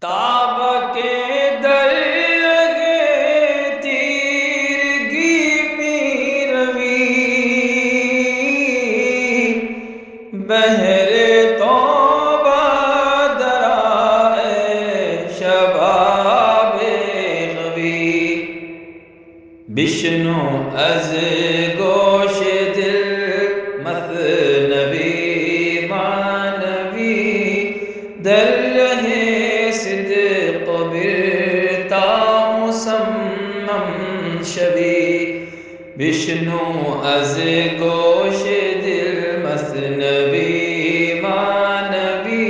تاب کے در لگے تیرگی می روی بہر توبہ درائے شباب غوی بشنو از گوش دل مثنوی معنوی در رہے صدق برتا مسمم شوی بشنو از گوش دل مثنوی معنوی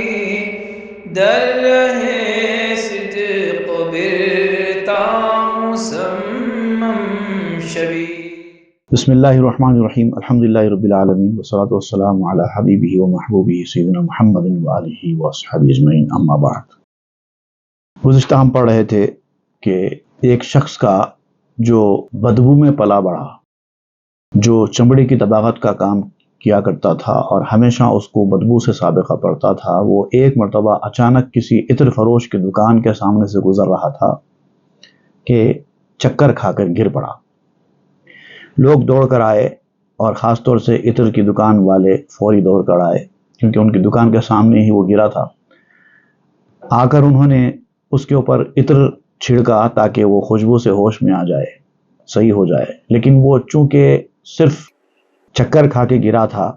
در رہے صدق برتا مسمم شوی. بسم اللہ الرحمن الرحیم. الحمدللہ رب العالمین والصلاة والسلام علی حبیبہ و محبوبہ سیدنا محمد وآلہ واصحابہ اجمعین. اما بعد. گزشتہ ہم پڑھ رہے تھے کہ ایک شخص کا جو بدبو میں پلا بڑھا، جو چمڑی کی طباغت کا کام کیا کرتا تھا اور ہمیشہ اس کو بدبو سے سابقہ پڑتا تھا، وہ ایک مرتبہ اچانک کسی عطر فروش کی دکان کے سامنے سے گزر رہا تھا کہ چکر کھا کر گر پڑا. لوگ دوڑ کر آئے اور خاص طور سے عطر کی دکان والے فوری دوڑ کر آئے، کیونکہ ان کی دکان کے سامنے ہی وہ گرا تھا. آ کر انہوں نے اس کے اوپر عطر چھڑکا تاکہ وہ خوشبو سے ہوش میں آ جائے، صحیح ہو جائے. لیکن وہ چونکہ صرف چکر کھا کے گرا تھا،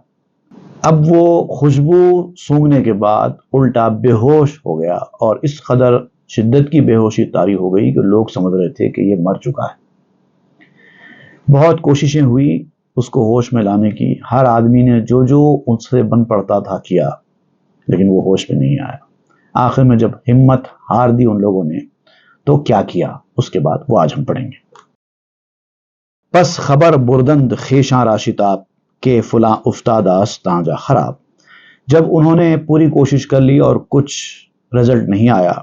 اب وہ خوشبو سونگھنے کے بعد الٹا بے ہوش ہو گیا، اور اس قدر شدت کی بے ہوشی طاری ہو گئی کہ لوگ سمجھ رہے تھے کہ یہ مر چکا ہے. بہت کوششیں ہوئی اس کو ہوش میں لانے کی، ہر آدمی نے جو اس سے بن پڑتا تھا کیا، لیکن وہ ہوش میں نہیں آیا. آخر میں جب ہمت ہار دی ان لوگوں نے تو کیا کیا، اس کے بعد وہ آج ہم پڑھیں گے. پس خبر بردند خیشاں راشتاب کہ فلاں افتادہ استانجا خراب. جب انہوں نے پوری کوشش کر لی اور کچھ رزلٹ نہیں آیا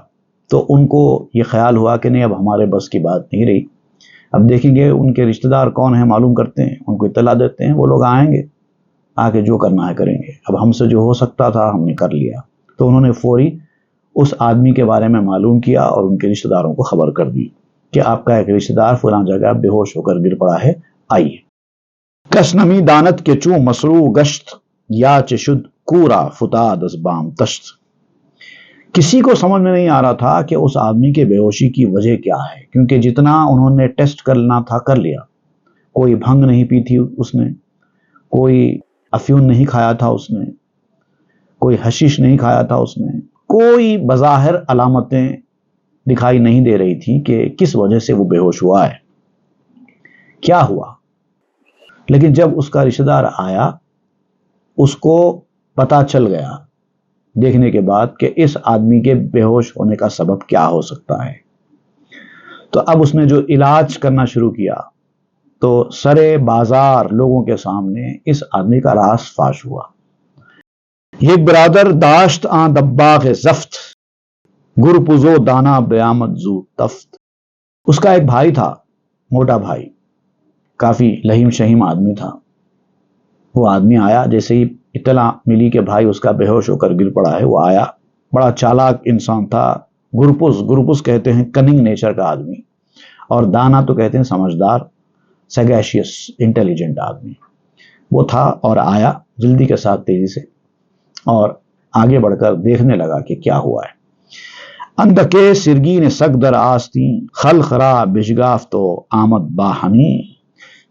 تو ان کو یہ خیال ہوا کہ نہیں، اب ہمارے بس کی بات نہیں رہی. اب دیکھیں گے ان کے رشتہ دار کون ہیں، معلوم کرتے ہیں، ان کو اطلاع دیتے ہیں، وہ لوگ آئیں گے، آ کے جو کرنا ہے کریں گے. اب ہم سے جو ہو سکتا تھا ہم نے کر لیا. تو انہوں نے فوری اس آدمی کے بارے میں معلوم کیا اور ان کے رشتہ داروں کو خبر کر دی کہ آپ کا ایک رشتہ دار فلاں جگہ بے ہوش ہو کر گر پڑا ہے، آئیے. کس نمی دانت کے چوں مسرو گشت یا چشد کورا فتاد از بام تشت. کسی کو سمجھ میں نہیں آ رہا تھا کہ اس آدمی کے بے ہوشی کی وجہ کیا ہے، کیونکہ جتنا انہوں نے ٹیسٹ کرنا تھا کر لیا. کوئی بھنگ نہیں پی تھی اس نے، کوئی افیون نہیں کھایا تھا اس نے، کوئی حشیش نہیں کھایا تھا اس نے، کوئی بظاہر علامتیں دکھائی نہیں دے رہی تھی کہ کس وجہ سے وہ بے ہوش ہوا ہے، کیا ہوا. لیکن جب اس کا رشتہ دار آیا، اس کو پتہ چل گیا دیکھنے کے بعد کہ اس آدمی کے بے ہوش ہونے کا سبب کیا ہو سکتا ہے. تو اب اس نے جو علاج کرنا شروع کیا تو سرے بازار لوگوں کے سامنے اس آدمی کا راز فاش ہوا. یک برادر داشت آن دباغ زفت گر پزو دانا بیامد زو تفت. اس کا ایک بھائی تھا، موٹا بھائی، کافی لہیم شہیم آدمی تھا. وہ آدمی آیا، جیسے ہی اطلاع ملی کہ بھائی اس کا بے ہوش ہو کر گر پڑا ہے، وہ آیا. بڑا چالاک انسان تھا، گرپس کہتے ہیں کننگ نیچر کا آدمی، اور دانا تو کہتے ہیں سمجھدار، سیگیشیس، انٹیلیجنٹ آدمی. وہ تھا اور آیا جلدی کے ساتھ تیزی سے اور آگے بڑھ کر دیکھنے لگا کہ کیا ہوا ہے. اندکے سرگی نے سگ در آستی خلخرا بشگاف تو آمد باہمی.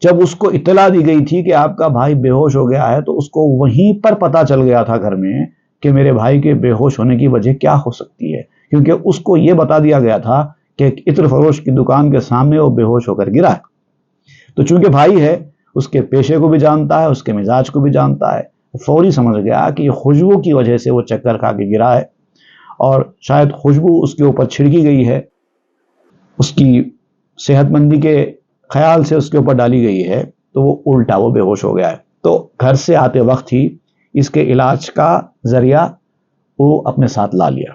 جب اس کو اطلاع دی گئی تھی کہ آپ کا بھائی بے ہوش ہو گیا ہے تو اس کو وہیں پر پتہ چل گیا تھا گھر میں کہ میرے بھائی کے بے ہوش ہونے کی وجہ کیا ہو سکتی ہے، کیونکہ اس کو یہ بتا دیا گیا تھا کہ ایک عطر فروش کی دکان کے سامنے وہ بے ہوش ہو کر گرا ہے. تو چونکہ بھائی ہے، اس کے پیشے کو بھی جانتا ہے، اس کے مزاج کو بھی جانتا ہے، فوری سمجھ گیا کہ یہ خوشبو کی وجہ سے وہ چکر کھا کے گرا ہے، اور شاید خوشبو اس کے اوپر چھڑکی گئی ہے، اس کی صحت مندی کے خیال سے اس کے اوپر ڈالی گئی ہے، تو وہ الٹا وہ بے ہوش ہو گیا ہے. تو گھر سے آتے وقت ہی اس کے علاج کا ذریعہ وہ اپنے ساتھ لا لیا.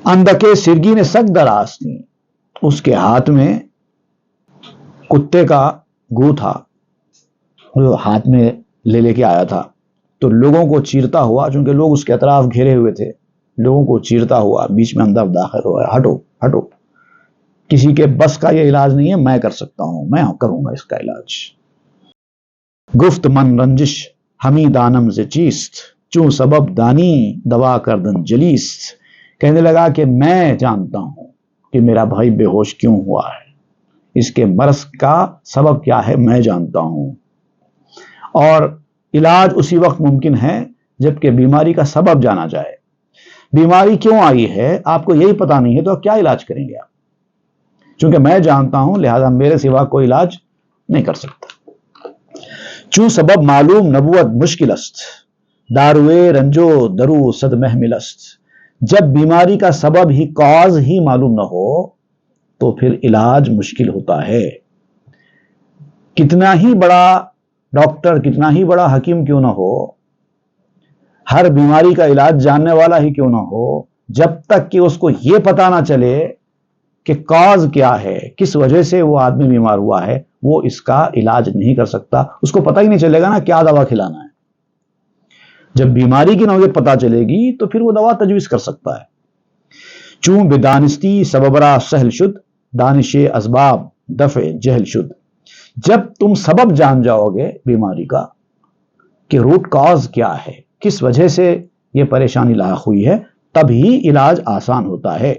اندکے سرگی نے سگ دراستی. اس کے ہاتھ میں کتے کا گو تھا، وہ ہاتھ میں لے کے آیا تھا. تو لوگوں کو چیرتا ہوا، چونکہ لوگ اس کے اطراف گھیرے ہوئے تھے، لوگوں کو چیرتا ہوا بیچ میں اندر داخل ہوا ہے، ہٹو ہٹو، کسی کے بس کا یہ علاج نہیں ہے، میں کر سکتا ہوں، میں کروں گا اس کا علاج۔ گفت من رنجش ہمی دانم سے چیست، چوں سبب دانی دوا کردن جلیست، کہنے لگا کہ میں جانتا ہوں کہ میرا بھائی بے ہوش کیوں ہوا ہے، اس کے مرض کا سبب کیا ہے میں جانتا ہوں، اور علاج اسی وقت ممکن ہے جبکہ بیماری کا سبب جانا جائے۔ بیماری کیوں آئی ہے آپ کو یہی پتا نہیں ہے تو کیا علاج کریں گے آپ؟ چونکہ میں جانتا ہوں لہذا میرے سوا کوئی علاج نہیں کر سکتا۔ چوں سبب معلوم نبوت مشکل است، داروے رنجو درو صد محمل است، جب بیماری کا سبب ہی کاز ہی معلوم نہ ہو تو پھر علاج مشکل ہوتا ہے۔ کتنا ہی بڑا ڈاکٹر، کتنا ہی بڑا حکیم کیوں نہ ہو، ہر بیماری کا علاج جاننے والا ہی کیوں نہ ہو، جب تک کہ اس کو یہ پتا نہ چلے کہ کاز کیا ہے، کس وجہ سے وہ آدمی بیمار ہوا ہے، وہ اس کا علاج نہیں کر سکتا۔ اس کو پتہ ہی نہیں چلے گا نا کیا دوا کھلانا ہے۔ جب بیماری کی نوعیت پتہ چلے گی تو پھر وہ دوا تجویز کر سکتا ہے۔ چون بدانستی سببرا سہل شد، دانش اسباب دفع جہل شد، جب تم سبب جان جاؤ گے بیماری کا کہ روٹ کاز کیا ہے، کس وجہ سے یہ پریشانی لاحق ہوئی ہے، تب ہی علاج آسان ہوتا ہے۔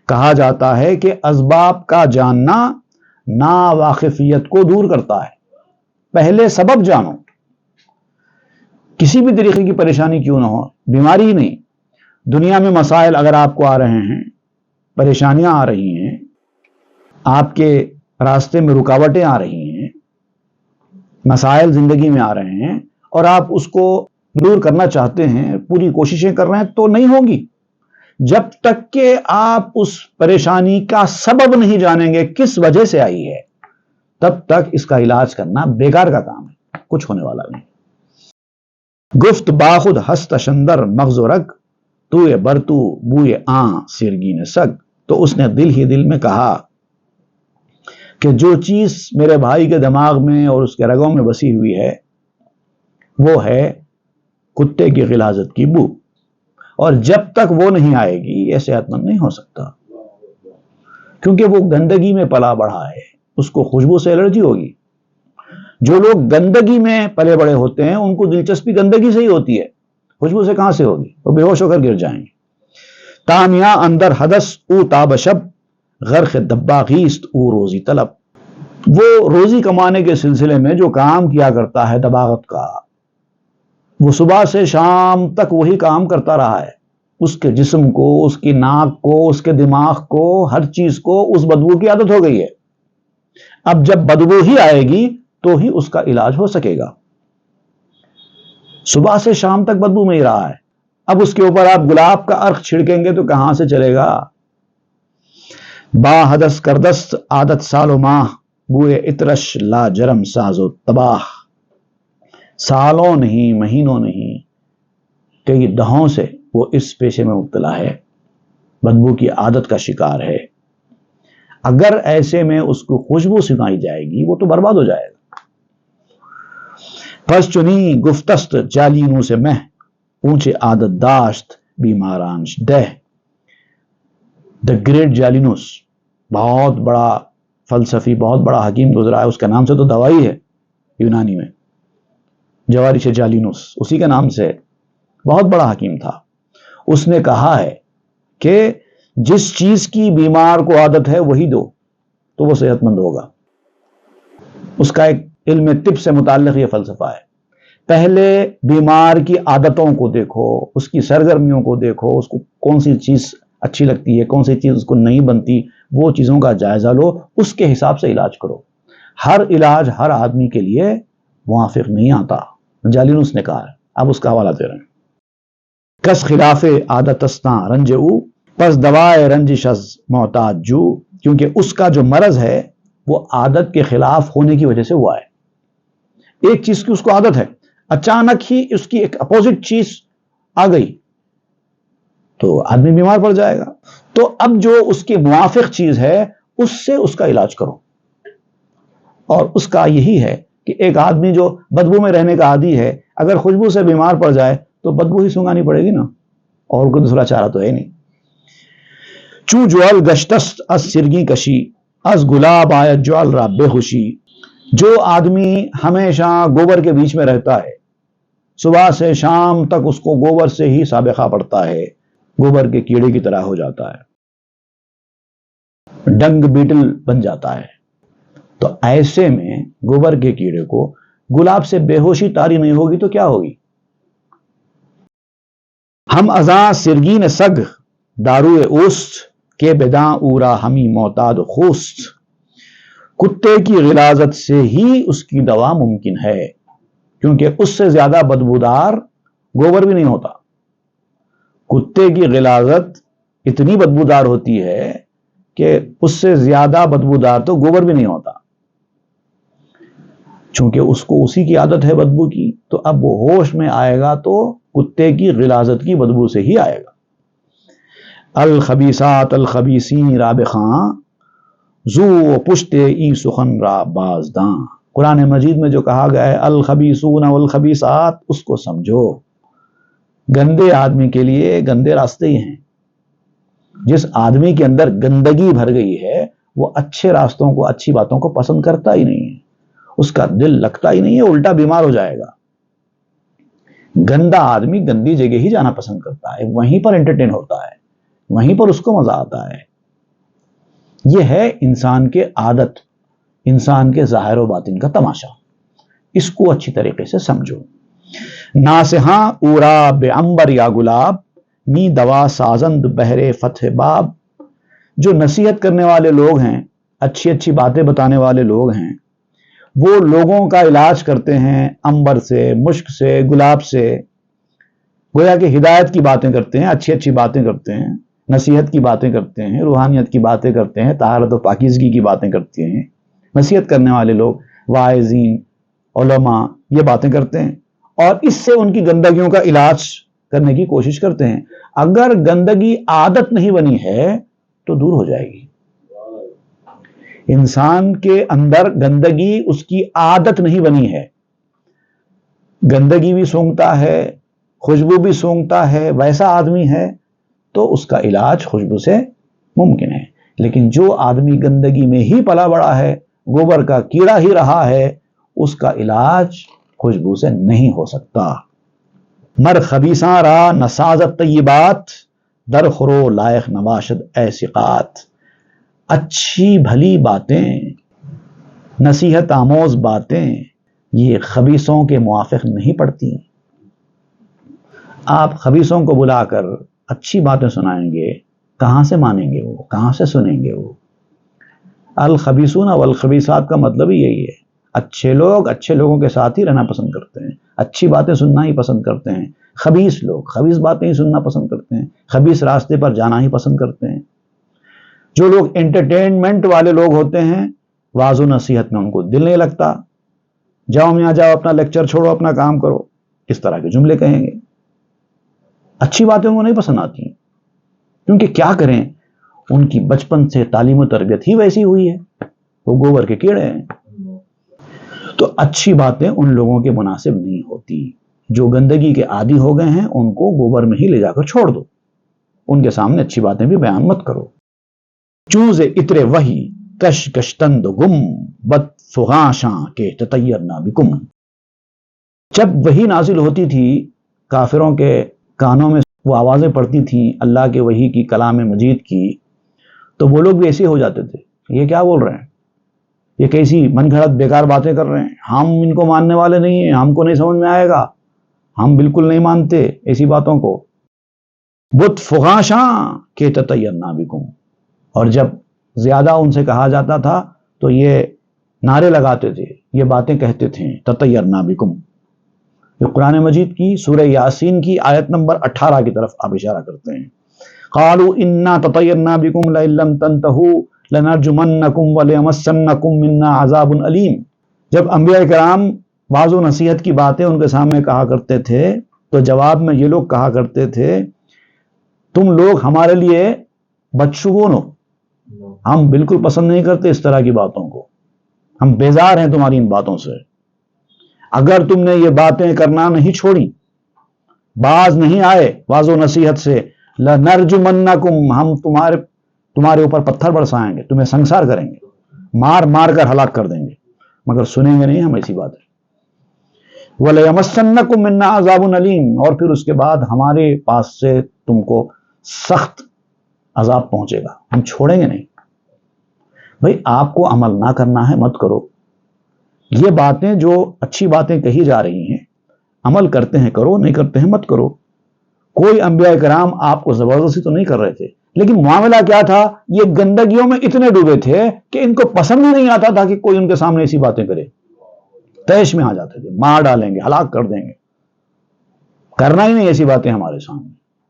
کہا جاتا ہے کہ اسباب کا جاننا ناواقفیت کو دور کرتا ہے۔ پہلے سبب جانو، کسی بھی طریقے کی پریشانی کیوں نہ ہو، بیماری ہی نہیں، دنیا میں مسائل اگر آپ کو آ رہے ہیں، پریشانیاں آ رہی ہیں، آپ کے راستے میں رکاوٹیں آ رہی ہیں، مسائل زندگی میں آ رہے ہیں اور آپ اس کو دور کرنا چاہتے ہیں، پوری کوششیں کر رہے ہیں، تو نہیں ہوگی جب تک کہ آپ اس پریشانی کا سبب نہیں جانیں گے کس وجہ سے آئی ہے، تب تک اس کا علاج کرنا بیکار کا کام ہے، کچھ ہونے والا نہیں۔ گفت باخود ہست شندر مغز و رگ، تو برتو بوئے آن سرگین سگ، تو اس نے دل ہی دل میں کہا کہ جو چیز میرے بھائی کے دماغ میں اور اس کے رگوں میں بسی ہوئی ہے وہ ہے کتے کی غلاظت کی بو، اور جب تک وہ نہیں آئے گی یہ صحت مند نہیں ہو سکتا، کیونکہ وہ گندگی میں پلا بڑھا ہے، اس کو خوشبو سے الرجی ہوگی۔ جو لوگ گندگی میں پلے بڑے ہوتے ہیں ان کو دلچسپی گندگی سے ہی ہوتی ہے، خوشبو سے کہاں سے ہوگی، وہ بے ہوش ہو کر گر جائیں گے۔ تانیا اندر حدث او تابشب، غرق دباغیست او روزی طلب، وہ روزی کمانے کے سلسلے میں جو کام کیا کرتا ہے دباغت کا، وہ صبح سے شام تک وہی کام کرتا رہا ہے، اس کے جسم کو، اس کی ناک کو، اس کے دماغ کو، ہر چیز کو اس بدبو کی عادت ہو گئی ہے۔ اب جب بدبو ہی آئے گی تو ہی اس کا علاج ہو سکے گا۔ صبح سے شام تک بدبو میں ہی رہا ہے، اب اس کے اوپر آپ گلاب کا عرق چھڑکیں گے تو کہاں سے چلے گا؟ با حدث کردست عادت سال و ماہ، بوئے اترش لا جرم ساز و تباہ، سالوں نہیں، مہینوں نہیں، کئی دہوں سے وہ اس پیشے میں مبتلا ہے، بدبو کی عادت کا شکار ہے۔ اگر ایسے میں اس کو خوشبو سنائی جائے گی وہ تو برباد ہو جائے گا۔ پس چنی گفتست جالینوں سے مہ، اونچے عادت داشت بیمارانش دہ۔ دا گریٹ جالینوس، بہت بڑا فلسفی، بہت بڑا حکیم گزرا ہے، اس کا نام سے تو دوائی ہے یونانی میں، جوارش جالینوس اسی کے نام سے، بہت بڑا حکیم تھا۔ اس نے کہا ہے کہ جس چیز کی بیمار کو عادت ہے وہی دو تو وہ صحت مند ہوگا۔ اس کا ایک علم طب سے متعلق یہ فلسفہ ہے، پہلے بیمار کی عادتوں کو دیکھو، اس کی سرگرمیوں کو دیکھو، اس کو کون سی چیز اچھی لگتی ہے، کون سی چیز اس کو نہیں بنتی، وہ چیزوں کا جائزہ لو، اس کے حساب سے علاج کرو۔ ہر علاج ہر آدمی کے لیے موافق نہیں آتا، جالینوس نے کہا ہے۔ اب اس کا حوالہ دے رہے ہیں۔ کس خلاف عادتستاں رنج او، پس دوائے رنجش از محتاج جو، کیونکہ اس کا جو مرض ہے وہ عادت کے خلاف ہونے کی وجہ سے ہوا ہے۔ ایک چیز کی اس کو عادت ہے، اچانک ہی اس کی ایک اپوزٹ چیز آ گئی تو آدمی بیمار پڑ جائے گا۔ تو اب جو اس کی موافق چیز ہے اس سے اس کا علاج کرو، اور اس کا یہی ہے کہ ایک آدمی جو بدبو میں رہنے کا عادی ہے اگر خوشبو سے بیمار پڑ جائے تو بدبو ہی سنگانی پڑے گی نا، اور کوئی دوسرا چارہ تو ہے نہیں. چو جوال گشتست از سرگی کشی از گلاب آیت جوال را بے خوشی. جو آدمی ہمیشہ گوبر کے بیچ میں رہتا ہے، صبح سے شام تک اس کو گوبر سے ہی سابقہ پڑتا ہے، گوبر کے کیڑے کی طرح ہو جاتا ہے، ڈنگ بیٹل بن جاتا ہے. تو ایسے میں گوبر کے کیڑے کو گلاب سے بے ہوشی طاری نہیں ہوگی تو کیا ہوگی؟ ہم ازاں سرگین سگ داروئے اوست کے بداں اورا ہمی معتاد خوست. کتے کی غلاظت سے ہی اس کی دوا ممکن ہے، کیونکہ اس سے زیادہ بدبودار گوبر بھی نہیں ہوتا. کتے کی غلاظت اتنی بدبودار ہوتی ہے کہ اس سے زیادہ بدبودار تو گوبر بھی نہیں ہوتا. چونکہ اس کو اسی کی عادت ہے بدبو کی، تو اب وہ ہوش میں آئے گا تو کتے کی غلاظت کی بدبو سے ہی آئے گا. الخبیثات الخبیثین رابخاں زو پشتے ای سخن را بازداں. قرآن مجید میں جو کہا گیا ہے الخبیثون والخبیثات، اس کو سمجھو. گندے آدمی کے لیے گندے راستے ہی ہیں. جس آدمی کے اندر گندگی بھر گئی ہے وہ اچھے راستوں کو، اچھی باتوں کو پسند کرتا ہی نہیں ہے، اس کا دل لگتا ہی نہیں ہے، الٹا بیمار ہو جائے گا. گندا آدمی گندی جگہ ہی جانا پسند کرتا ہے، وہیں پر انٹرٹین ہوتا ہے، وہیں پر اس کو مزہ آتا ہے. یہ ہے انسان کے عادت، انسان کے ظاہر و باطن کا تماشا. اس کو اچھی طریقے سے سمجھو. ناسہاں اورا بے عنبر یا گلاب می دوا سازند بہرے فتح باب. جو نصیحت کرنے والے لوگ ہیں، اچھی اچھی باتیں بتانے والے لوگ ہیں، وہ لوگوں کا علاج کرتے ہیں عنبر سے، مشک سے، گلاب سے. گویا کہ ہدایت کی باتیں کرتے ہیں، اچھی اچھی باتیں کرتے ہیں، نصیحت کی باتیں کرتے ہیں، روحانیت کی باتیں کرتے ہیں، طہارت و پاکیزگی کی باتیں کرتے ہیں. نصیحت کرنے والے لوگ، واعظین، علماء، یہ باتیں کرتے ہیں اور اس سے ان کی گندگیوں کا علاج کرنے کی کوشش کرتے ہیں. اگر گندگی عادت نہیں بنی ہے تو دور ہو جائے گی. انسان کے اندر گندگی اس کی عادت نہیں بنی ہے. گندگی بھی سونگتا ہے، خوشبو بھی سونگتا ہے، ویسا آدمی ہے تو اس کا علاج خوشبو سے ممکن ہے. لیکن جو آدمی گندگی میں ہی پلا بڑا ہے، گوبر کا کیڑا ہی رہا ہے، اس کا علاج خوشبو سے نہیں ہو سکتا. مر خبیثاں را نسازت طیبات در خرو لائق نباشد ایسقات. اچھی بھلی باتیں، نصیحت آموز باتیں یہ خبیثوں کے موافق نہیں پڑتی. آپ خبیثوں کو بلا کر اچھی باتیں سنائیں گے، کہاں سے مانیں گے وہ، کہاں سے سنیں گے وہ؟ الخبیثون والخبیثات کا مطلب ہی یہی ہے. اچھے لوگ اچھے لوگوں کے ساتھ ہی رہنا پسند کرتے ہیں، اچھی باتیں سننا ہی پسند کرتے ہیں. خبیث لوگ خبیث باتیں ہی سننا پسند کرتے ہیں، خبیث راستے پر جانا ہی پسند کرتے ہیں. جو لوگ انٹرٹینمنٹ والے لوگ ہوتے ہیں، واعظ و نصیحت میں ان کو دل نہیں لگتا. جاؤ میاں جاؤ، اپنا لیکچر چھوڑو، اپنا کام کرو، اس طرح کے جملے کہیں گے. اچھی باتیں ان کو نہیں پسند آتی ہیں، کیونکہ کیا کریں، ان کی بچپن سے تعلیم و تربیت ہی ویسی ہوئی ہے، وہ گوبر کے کیڑے ہیں. تو اچھی باتیں ان لوگوں کے مناسب نہیں ہوتی. جو گندگی کے عادی ہو گئے ہیں ان کو گوبر میں ہی لے جا کر چھوڑ دو، ان کے سامنے اچھی باتیں بھی بیان مت کرو. چوز اترے وہی کش کشتند گم بد فغاشاں کے تطیر نہ بکم. جب وہی نازل ہوتی تھی کافروں کے کانوں میں، وہ آوازیں پڑتی تھیں اللہ کے وحی کی، کلام مجید کی، تو وہ لوگ بھی ایسے ہو جاتے تھے. یہ کیا بول رہے ہیں، یہ کیسی من گھڑت بیکار باتیں کر رہے ہیں، ہم ان کو ماننے والے نہیں ہیں، ہم کو نہیں سمجھ میں آئے گا، ہم بالکل نہیں مانتے ایسی باتوں کو. بت فغاشاں کے تطیرنا بکم. اور جب زیادہ ان سے کہا جاتا تھا تو یہ نعرے لگاتے تھے، یہ باتیں کہتے تھے تطیرنا بکم. یہ قرآن مجید کی سورہ یاسین کی آیت نمبر 18 کی طرف آپ اشارہ کرتے ہیں. قالوا انا تطیرنا بکم لئن لم تنتہوا لنرجمنکم وليمسنکم منا عذاب علیم. جب انبیاء کرام واعظ و نصیحت کی باتیں ان کے سامنے کہا کرتے تھے تو جواب میں یہ لوگ کہا کرتے تھے تم لوگ ہمارے لیے بدشگون ہو، ہم بالکل پسند نہیں کرتے اس طرح کی باتوں کو، ہم بیزار ہیں تمہاری ان باتوں سے. اگر تم نے یہ باتیں کرنا نہیں چھوڑی باز نہیں آئے واض و نصیحت سے، لَنَرْجُمَنَّكُمْ، ہم تمہارے اوپر پتھر برسائیں گے، تمہیں سنگسار کریں گے، مار مار کر ہلاک کر دیں گے، مگر سنیں گے نہیں ہم ایسی بات ہے۔ وَلَيَمَسَّنَّكُمْ مِنَّا عَذَابٌ أَلِيمٌ، اور پھر اس کے بعد ہمارے پاس سے تم کو سخت عذاب پہنچے گا، ہم چھوڑیں گے نہیں۔ بھئی آپ کو عمل نہ کرنا ہے مت کرو، یہ باتیں جو اچھی باتیں کہی جا رہی ہیں عمل کرتے ہیں کرو، نہیں کرتے ہیں مت کرو۔ کوئی انبیاء کرام آپ کو زبردستی تو نہیں کر رہے تھے، لیکن معاملہ کیا تھا، یہ گندگیوں میں اتنے ڈوبے تھے کہ ان کو پسند ہی نہیں آتا تھا کہ کوئی ان کے سامنے ایسی باتیں کرے، تیش میں آ جاتے تھے، مار ڈالیں گے، ہلاک کر دیں گے، کرنا ہی نہیں ایسی باتیں ہمارے سامنے۔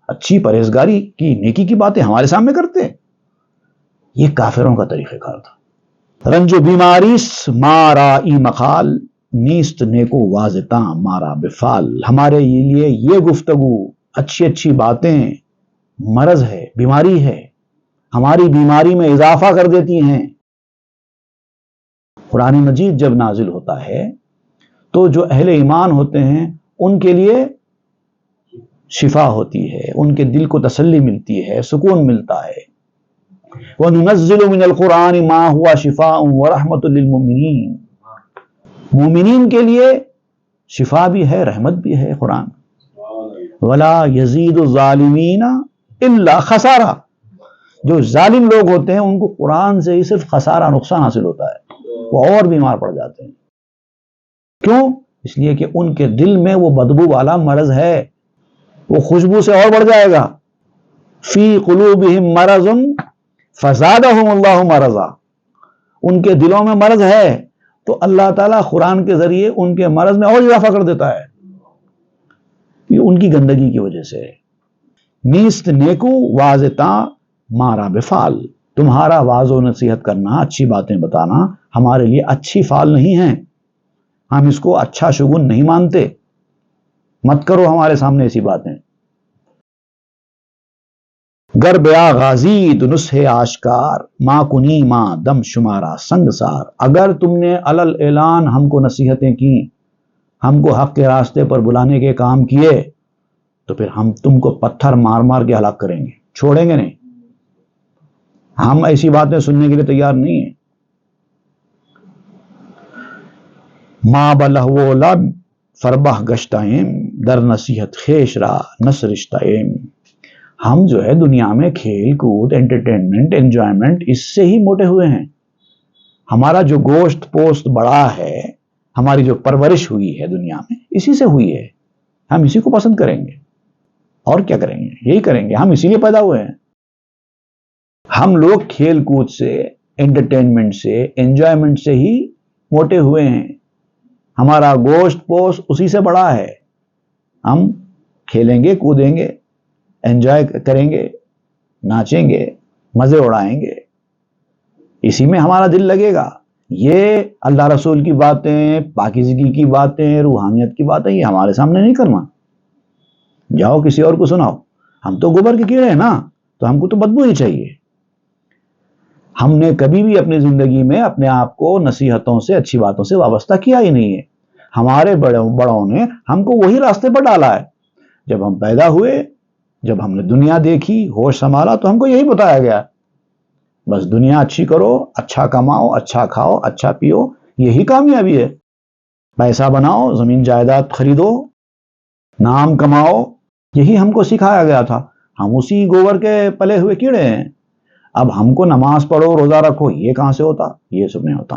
اچھی پرہیزگاری کی نیکی کی باتیں ہمارے سامنے کرتے، یہ کافروں کا طریقہ کار تھا۔ رنج و بیماریس مارا ای مخال، نیست نیکو واضح مارا بفال، ہمارے لیے یہ گفتگو، اچھی اچھی باتیں مرض ہے، بیماری ہے، ہماری بیماری میں اضافہ کر دیتی ہیں۔ قرآن مجید جب نازل ہوتا ہے تو جو اہل ایمان ہوتے ہیں ان کے لیے شفا ہوتی ہے، ان کے دل کو تسلی ملتی ہے، سکون ملتا ہے۔ وَنُنَزِّلُ مِنَ الْقُرْآنِ مَا هُوَ شِفَاءٌ وَرَحْمَةٌ لِّلْمُؤْمِنِينَ، مومنین کے لیے شفا بھی ہے، رحمت بھی ہے قرآن۔ وَلَا يَزِيدُ الظَّالِمِينَ إِلَّا خَسَارًا، جو ظالم لوگ ہوتے ہیں ان کو قرآن سے ہی صرف خسارہ، نقصان حاصل ہوتا ہے، وہ اور بیمار پڑ جاتے ہیں۔ کیوں؟ اس لیے کہ ان کے دل میں وہ بدبو والا مرض ہے، وہ خوشبو سے اور بڑھ جائے گا۔ فی قلوبہم مرض فزادہم اللہ مرضا، ان کے دلوں میں مرض ہے تو اللہ تعالیٰ قرآن کے ذریعے ان کے مرض میں اور اضافہ کر دیتا ہے، یہ ان کی گندگی کی وجہ سے۔ نیست نیکو واضح مارا بفال، تمہارا واض و نصیحت کرنا، اچھی باتیں بتانا ہمارے لیے اچھی فال نہیں ہے، ہم اس کو اچھا شگون نہیں مانتے، مت کرو ہمارے سامنے ایسی باتیں۔ گر بیا غازی نسخ آشکار، ماں کنی ماں دم شمارا سنگسار، اگر تم نے علل اعلان ہم کو نصیحتیں کی، ہم کو حق کے راستے پر بلانے کے کام کیے، تو پھر ہم تم کو پتھر مار مار کے ہلاک کریں گے، چھوڑیں گے نہیں، ہم ایسی باتیں سننے کے لیے تیار نہیں ہیں۔ ماں بلہو لب فربہ گشتائم، در نصیحت خیش را نسرشتائم، ہم جو ہے دنیا میں کھیل کود، انٹرٹینمنٹ، انجوائمنٹ، اس سے ہی موٹے ہوئے ہیں۔ ہمارا جو گوشت پوست بڑا ہے، ہماری جو پرورش ہوئی ہے دنیا میں، اسی سے ہوئی ہے، ہم اسی کو پسند کریں گے، اور کیا کریں گے، یہی کریں گے، ہم اسی لیے پیدا ہوئے ہیں۔ ہم لوگ کھیل کود سے، انٹرٹینمنٹ سے، انجوائمنٹ سے ہی موٹے ہوئے ہیں، ہمارا گوشت پوست اسی سے بڑا ہے، ہم کھیلیں گے، کودیں گے، انجوائے کریں گے، ناچیں گے، مزے اڑائیں گے، اسی میں ہمارا دل لگے گا۔ یہ اللہ رسول کی باتیں، پاکیزگی کی باتیں، روحانیت کی باتیں، یہ ہمارے سامنے نہیں کرنا، جاؤ کسی اور کو سناؤ، ہم تو گوبر کے کیڑے ہیں نا، تو ہم کو تو بدبو ہی چاہیے۔ ہم نے کبھی بھی اپنی زندگی میں اپنے آپ کو نصیحتوں سے، اچھی باتوں سے وابستہ کیا ہی نہیں ہے، ہمارے بڑوں نے ہم کو وہی راستے پر ڈالا ہے۔ جب ہم پیدا ہوئے، جب ہم نے دنیا دیکھی، ہوش سنبھالا، تو ہم کو یہی بتایا گیا، بس دنیا اچھی کرو، اچھا کماؤ، اچھا کھاؤ، اچھا پیو، یہی کامیابی ہے، پیسہ بناؤ، زمین جائیداد خریدو، نام کماؤ، یہی ہم کو سکھایا گیا تھا۔ ہم اسی گوبر کے پلے ہوئے کیڑے ہیں، اب ہم کو نماز پڑھو، روزہ رکھو، یہ کہاں سے ہوتا، یہ سب نہیں ہوتا۔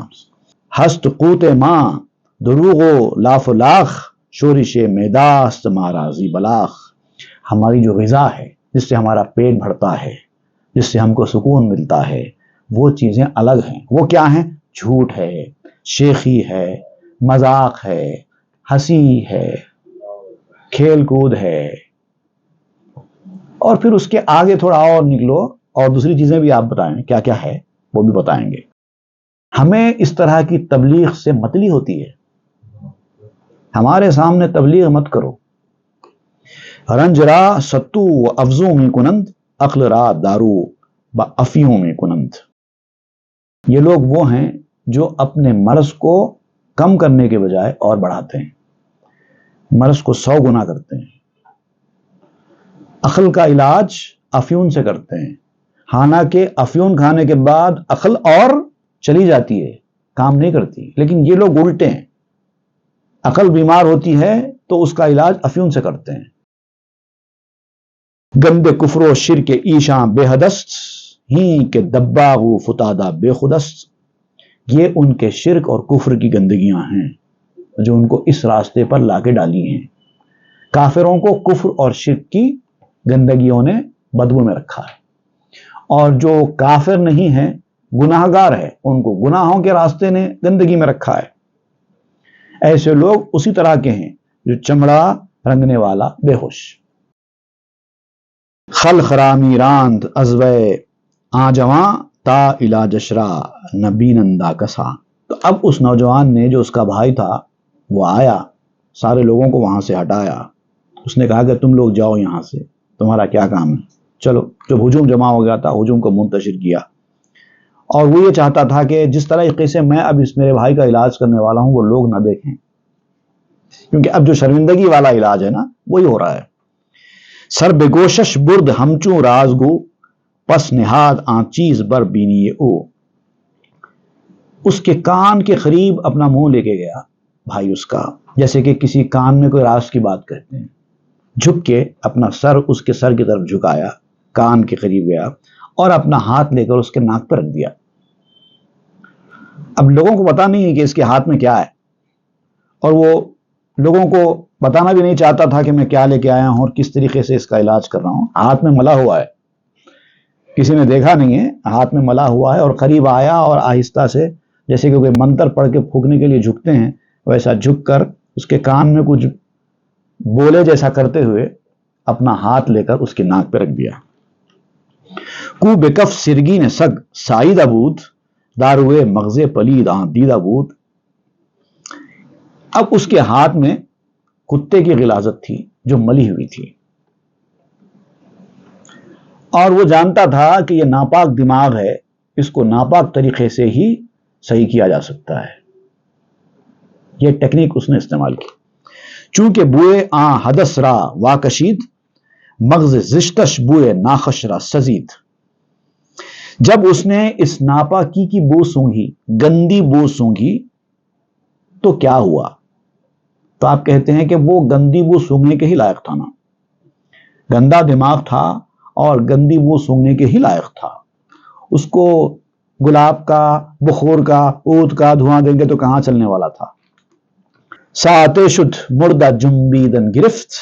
ہست قوت ماں دروغو لاف لاخ، شورش میداست مہارازی بلاخ، ہماری جو غذا ہے، جس سے ہمارا پیٹ بھرتا ہے، جس سے ہم کو سکون ملتا ہے، وہ چیزیں الگ ہیں۔ وہ کیا ہیں؟ جھوٹ ہے، شیخی ہے، مذاق ہے، ہنسی ہے، کھیل کود ہے، اور پھر اس کے آگے تھوڑا اور نکلو اور دوسری چیزیں بھی آپ بتائیں کیا کیا ہے، وہ بھی بتائیں گے۔ ہمیں اس طرح کی تبلیغ سے متلی ہوتی ہے، ہمارے سامنے تبلیغ مت کرو۔ رنج را ستو و افزوں میں کنند، عقل را دارو با افیوں میں کنند، یہ لوگ وہ ہیں جو اپنے مرض کو کم کرنے کے بجائے اور بڑھاتے ہیں، مرض کو 100 گنا کرتے ہیں۔ عقل کا علاج افیون سے کرتے ہیں، حالانکہ افیون کھانے کے بعد عقل اور چلی جاتی ہے، کام نہیں کرتی. لیکن یہ لوگ الٹے ہیں، عقل بیمار ہوتی ہے تو اس کا علاج افیون سے کرتے ہیں. گندے کفر و شرک ایشاں بے حدست ہی کہ دباغو فتادہ بے خودست. یہ ان کے شرک اور کفر کی گندگیاں ہیں جو ان کو اس راستے پر لا کے ڈالی ہیں. کافروں کو کفر اور شرک کی گندگیوں نے بدبو میں رکھا ہے، اور جو کافر نہیں ہیں، گناہ گار ہے، ان کو گناہوں کے راستے نے گندگی میں رکھا ہے. ایسے لوگ اسی طرح کے ہیں جو چمڑا رنگنے والا بے ہوش. خل خرامی راند ازوے آجواں تا الا جشرا نبینندا کسا. تو اب اس نوجوان نے، جو اس کا بھائی تھا، وہ آیا، سارے لوگوں کو وہاں سے ہٹایا. اس نے کہا کہ تم لوگ جاؤ یہاں سے، تمہارا کیا کام ہے، چلو. جب ہجوم جمع ہو گیا تھا، ہجوم کو منتشر کیا، اور وہ یہ چاہتا تھا کہ جس طرح سے میں اب اس میرے بھائی کا علاج کرنے والا ہوں وہ لوگ نہ دیکھیں، کیونکہ اب جو شرمندگی والا علاج ہے نا، وہی ہو رہا ہے. سر بے گوشش برد ہمچوں رازگو پس نہاد آن چیز بر بینی او. اس کے کان کے قریب اپنا منہ لے کے گیا بھائی اس کا، جیسے کہ کسی کان میں کوئی راز کی بات کہتے ہیں. جھک کے اپنا سر اس کے سر کی طرف جھکایا، کان کے قریب گیا اور اپنا ہاتھ لے کر اس کے ناک پر رکھ دیا. اب لوگوں کو پتا نہیں ہے کہ اس کے ہاتھ میں کیا ہے، اور وہ لوگوں کو بتانا بھی نہیں چاہتا تھا کہ میں کیا لے کے آیا ہوں اور کس طریقے سے اس کا علاج کر رہا ہوں. ہاتھ میں ملا ہوا ہے، کسی نے دیکھا نہیں ہے، ہاتھ میں ملا ہوا ہے. اور قریب آیا اور آہستہ سے، جیسے کہ کوئی منتر پڑھ کے پھونکنے کے لیے جھکتے ہیں، ویسا جھک کر اس کے کان میں کچھ بولے جیسا کرتے ہوئے اپنا ہاتھ لے کر اس کی ناک پہ رکھ دیا. کو بکف سرگی نے سگ سائید ابود داروے مغزے پلید آن دید ابود. اب اس کے ہاتھ میں کتے کی غلاظت تھی جو ملی ہوئی تھی، اور وہ جانتا تھا کہ یہ ناپاک دماغ ہے، اس کو ناپاک طریقے سے ہی صحیح کیا جا سکتا ہے. یہ ٹیکنیک اس نے استعمال کی. چونکہ بوئے آن حدث را واکشید مغز زشتش بوئے ناخش را سزید. جب اس نے اس ناپاکی کی بو سونگھی، گندی بو سونگھی، تو کیا ہوا؟ تو آپ کہتے ہیں کہ وہ گندی بو سونگنے کے ہی لائق تھا نا، گندا دماغ تھا اور گندی بو سونگنے کے ہی لائق تھا. اس کو گلاب کا، بخور کا، عود کا دھواں دیں گے تو کہاں چلنے والا تھا. ساعت شد مردہ جنبیدن گرفت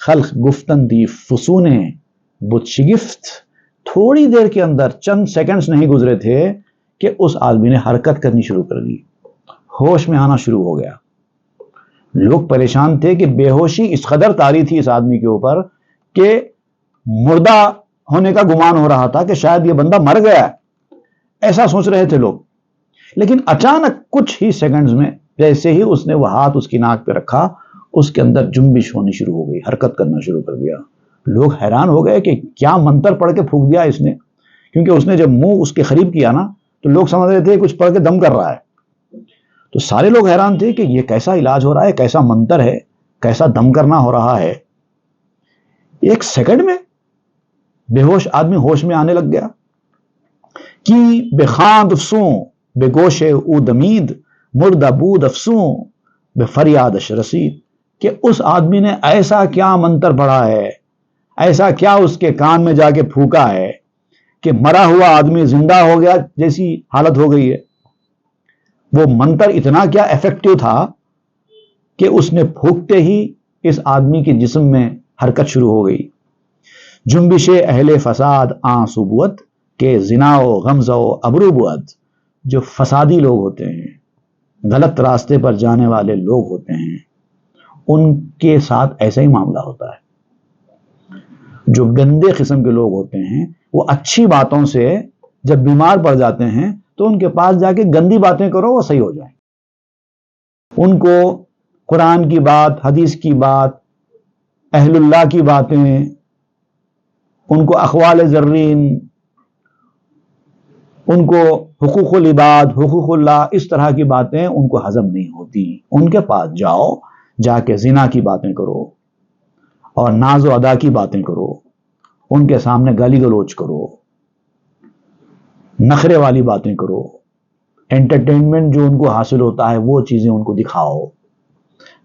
خلق گفتن دی فسونے بت شگفت. تھوڑی دیر کے اندر، چند سیکنڈز نہیں گزرے تھے کہ اس آدمی نے حرکت کرنی شروع کر دی، ہوش میں آنا شروع ہو گیا. لوگ پریشان تھے کہ بے ہوشی اس قدر طاری تھی اس آدمی کے اوپر کہ مردہ ہونے کا گمان ہو رہا تھا کہ شاید یہ بندہ مر گیا ہے، ایسا سوچ رہے تھے لوگ. لیکن اچانک کچھ ہی سیکنڈز میں جیسے ہی اس نے وہ ہاتھ اس کی ناک پہ رکھا، اس کے اندر جنبش ہونی شروع ہو گئی، حرکت کرنا شروع کر دیا. لوگ حیران ہو گئے کہ کیا منتر پڑھ کے پھونک دیا اس نے، کیونکہ اس نے جب منہ اس کے قریب کیا نا تو لوگ سمجھ رہے تھے کچھ پڑھ کے دم کر رہا ہے. تو سارے لوگ حیران تھے کہ یہ کیسا علاج ہو رہا ہے، کیسا منتر ہے، کیسا دم کرنا ہو رہا ہے. ایک سیکنڈ میں بے ہوش آدمی ہوش میں آنے لگ گیا. کی بے خاند افسوں بے گوش او دمید مردہ بود افسوں بے فریادش رسید. کہ اس آدمی نے ایسا کیا منتر پڑھا ہے، ایسا کیا اس کے کان میں جا کے پھونکا ہے کہ مرا ہوا آدمی زندہ ہو گیا جیسی حالت ہو گئی ہے. وہ منتر اتنا کیا ایفیکٹو تھا کہ اس نے پھونکتے ہی اس آدمی کے جسم میں حرکت شروع ہو گئی. جنبش اہل فساد آن سبوت کہ زنا و غمزہ و ابرو بود. جو فسادی لوگ ہوتے ہیں، غلط راستے پر جانے والے لوگ ہوتے ہیں، ان کے ساتھ ایسا ہی معاملہ ہوتا ہے. جو گندے قسم کے لوگ ہوتے ہیں وہ اچھی باتوں سے جب بیمار پڑ جاتے ہیں تو ان کے پاس جا کے گندی باتیں کرو، وہ صحیح ہو جائیں. ان کو قرآن کی بات، حدیث کی بات، اہل اللہ کی باتیں، ان کو اقوال زرین، ان کو حقوق العباد، حقوق اللہ، اس طرح کی باتیں ان کو ہضم نہیں ہوتی. ان کے پاس جاؤ، جا کے زنا کی باتیں کرو اور ناز و ادا کی باتیں کرو، ان کے سامنے گالی گلوچ کرو، نخرے والی باتیں کرو، انٹرٹینمنٹ جو ان کو حاصل ہوتا ہے وہ چیزیں ان کو دکھاؤ،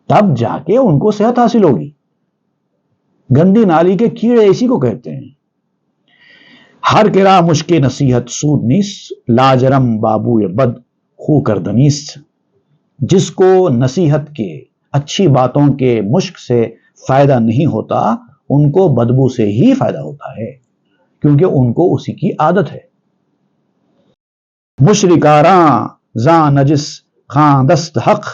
تب جا کے ان کو صحت حاصل ہوگی۔ گندی نالی کے کیڑے اسی کو کہتے ہیں۔ ہر کرا مشک نصیحت سود نیست، لاجرم بابو بد خو کردنیست۔ جس کو نصیحت کے، اچھی باتوں کے مشک سے فائدہ نہیں ہوتا، ان کو بدبو سے ہی فائدہ ہوتا ہے، کیونکہ ان کو اسی کی عادت ہے۔ مشرکاراں زاں نجس خاں دست حق،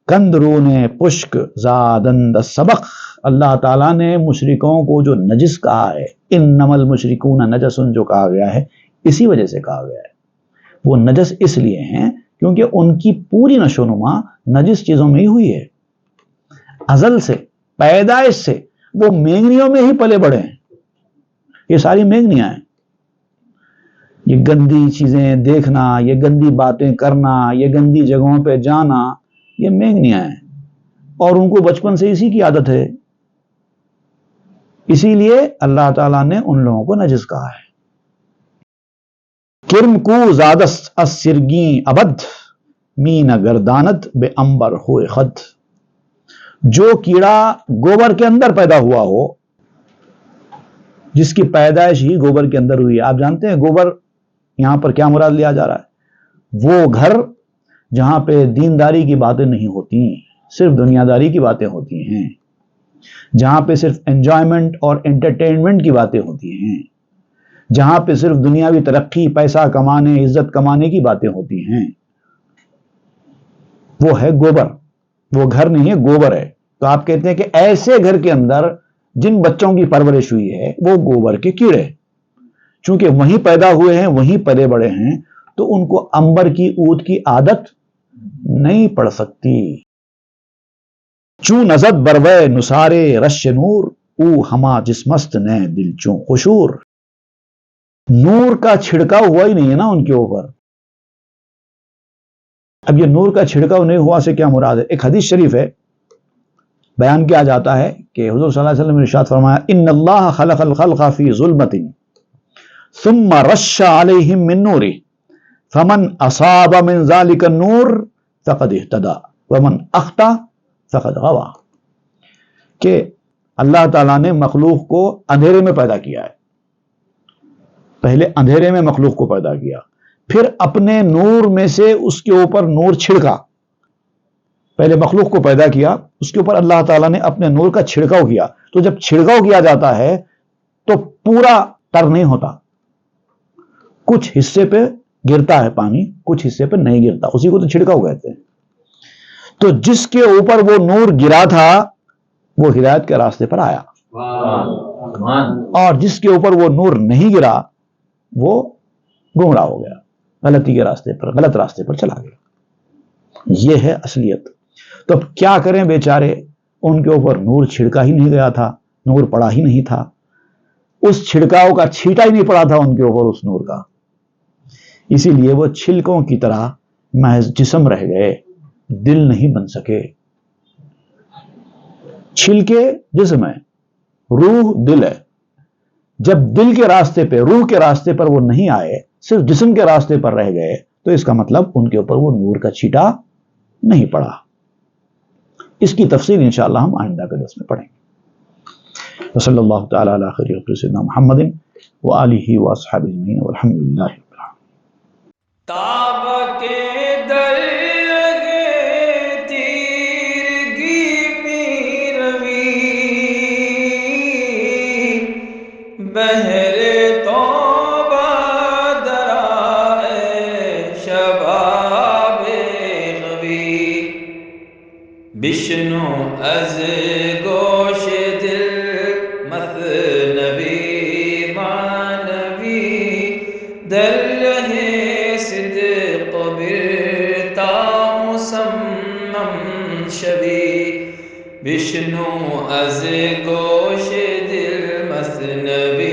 کندرون پشک زادند سبق۔ اللہ تعالیٰ نے مشرکوں کو جو نجس کہا ہے، انما المشرکون نجس جو کہا گیا ہے، اسی وجہ سے کہا گیا ہے۔ وہ نجس اس لیے ہیں کیونکہ ان کی پوری نشو نما نجس چیزوں میں ہی ہوئی ہے۔ ازل سے، پیدائش سے وہ مینگنیوں میں ہی پلے بڑے ہیں۔ یہ ساری مینگنیاں ہیں۔ یہ گندی چیزیں دیکھنا، یہ گندی باتیں کرنا، یہ گندی جگہوں پہ جانا، یہ مینگنیاں ہیں، اور ان کو بچپن سے اسی کی عادت ہے۔ اسی لیے اللہ تعالیٰ نے ان لوگوں کو نجس کہا ہے۔ کرم کو زادست اسرگیں ابد، مین گردانت بے امبر ہوئے خد۔ جو کیڑا گوبر کے اندر پیدا ہوا ہو، جس کی پیدائش ہی گوبر کے اندر ہوئی ہے۔ آپ جانتے ہیں گوبر یہاں پر کیا مراد لیا جا رہا ہے؟ وہ گھر جہاں پہ دینداری کی باتیں نہیں ہوتی، صرف دنیا داری کی باتیں ہوتی ہیں، جہاں پہ صرف انجوائمنٹ اور انٹرٹینمنٹ کی باتیں ہوتی ہیں، جہاں پہ صرف دنیاوی ترقی، پیسہ کمانے، عزت کمانے کی باتیں ہوتی ہیں، وہ ہے گوبر۔ وہ گھر نہیں ہے، گوبر ہے۔ تو آپ کہتے ہیں کہ ایسے گھر کے اندر جن بچوں کی پرورش ہوئی ہے وہ گوبر کے کیڑے، چونکہ وہیں پیدا ہوئے ہیں، وہیں پلے بڑے ہیں، تو ان کو انبر کی اود کی عادت نہیں پڑ سکتی۔ چوں نزد بروے نثارے رش نور، او ہما جسمست نے دل چوں خشور۔ نور کا چھڑکاؤ ہوا ہی نہیں ہے نا ان کے اوپر۔ اب یہ نور کا چھڑکاؤ نہیں ہوا سے کیا مراد ہے؟ ایک حدیث شریف ہے، بیان کیا جاتا ہے کہ حضور صلی اللہ علیہ وسلم نے ارشاد فرمایا، ان اللہ خلق الخلق فی ظلمت ثم رش علیہم من نورہ فمن اصاب من ذلک النور فقد اہتدی ومن اخطا فقد غوا۔ کہ اللہ تعالیٰ نے مخلوق کو اندھیرے میں پیدا کیا ہے، پہلے اندھیرے میں مخلوق کو پیدا کیا، پھر اپنے نور میں سے اس کے اوپر نور چھڑکا۔ پہلے مخلوق کو پیدا کیا، اس کے اوپر اللہ تعالیٰ نے اپنے نور کا چھڑکاؤ کیا۔ تو جب چھڑکاؤ کیا جاتا ہے تو پورا تر نہیں ہوتا، کچھ حصے پہ گرتا ہے پانی، کچھ حصے پہ نہیں گرتا، اسی کو تو چھڑکاؤ کہتے ہیں۔ تو جس کے اوپر وہ نور گرا تھا وہ ہدایت کے راستے پر آیا، اور جس کے اوپر وہ نور نہیں گرا وہ گمراہ ہو گیا، غلطی کے راستے پر، غلط راستے پر چلا گیا۔ یہ ہے اصلیت۔ تو اب کیا کریں بیچارے، ان کے اوپر نور چھڑکا ہی نہیں گیا تھا، نور پڑا ہی نہیں تھا، اس چھڑکاؤ کا چھیٹا ہی نہیں پڑا تھا ان کے اوپر اس نور کا، اسی لیے وہ چھلکوں کی طرح محض جسم رہ گئے، دل نہیں بن سکے۔ چھلکے جسم ہے، روح دل ہے۔ جب دل کے راستے پہ، روح کے راستے پر وہ نہیں آئے، صرف جسم کے راستے پر رہ گئے، تو اس کا مطلب ان کے اوپر وہ نور کا چھیٹا نہیں پڑا۔ اس کی تفصیل انشاءاللہ ہم آئندہ کے درس میں پڑھیں گے۔ وصلی اللہ تعالی علی خیر خلق سیدنا محمد وآلہ واصحابہ اجمعین والحمد للہ رب العالمین۔ تاب کے در لگے تیرگی میں روی، بہر توبہ درائے شباب غوی، بشنو از گوش دل مثنوی معنوی، در رہے صدق برتا مسمم شوی، بشنو از گوش دل مثنوی